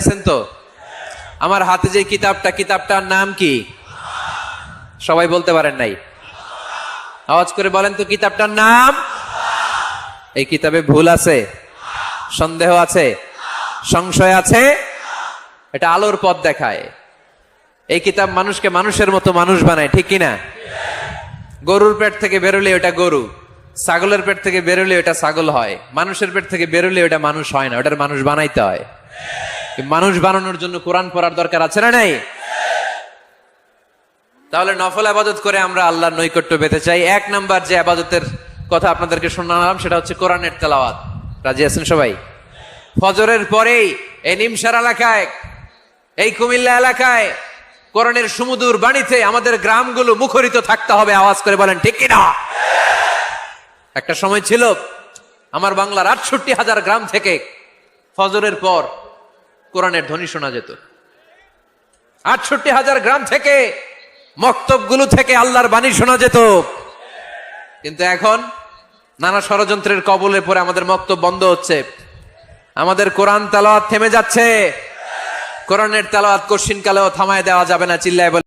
আছেন তো? আমার হাতে যে কিতাবটার নাম কি? সবাই বলতে পারেন নাই? আওয়াজ করে বলেন তো, কিতাবটার নাম? এই কিতাবে ভুল আছে? সন্দেহ আছে? সংশয় আছে? এটা আলোর পথ দেখায়। এই কিতাব মানুষকে মানুষের মতো মানুষ বানায়, ঠিক কিনা? গরুর পেট থেকে বেরোলে ওটা গরু, ছাগলের পেট থেকে বেরোলে ওটা ছাগল হয়, মানুষের পেট থেকে বেরোলে ওটা মানুষ হয় না, ওটার মানুষ বানাইতে হয়। মানুষ বানানোর জন্য কোরআন পড়ার দরকার আছে না নাই? তাহলে নফল আবাদত করে আমরা আল্লাহর নৈকট্য পেতে চাই। এক নাম্বার যে আবাদতের কথা আপনাদেরকে শোনালাম সেটা হচ্ছে কোরআনের তেলাওয়াত। রাজি আছেন সবাই? ফজরের পরেই এই নিমসার এলাকায়, এই কুমিল্লা এলাকায় কোরআনের সুমধুর বাণীতে আমাদের গ্রামগুলো মুখরিত থাকতে হবে। আওয়াজ করে বলেন ঠিক কিনা? একটা সময় ছিল আমার বাংলার ৬৮,০০০ গ্রাম থেকে ফজরের পর কোরআনের ধ্বনি শোনা যেত। ৬৮,০০০ গ্রাম থেকে মক্তবগুলো থেকে আল্লাহর বাণী শোনা যেত। কিন্তু এখন নানা ষড়যন্ত্রের কবলে পড়ে আমাদের মক্তব বন্ধ হচ্ছে, আমাদের কোরআন তেলাওয়াত থেমে যাচ্ছে। কোরআনের তেলাওয়াত কশিন কালেও থামায় দেওয়া যাবে না। চিল্লায় বলে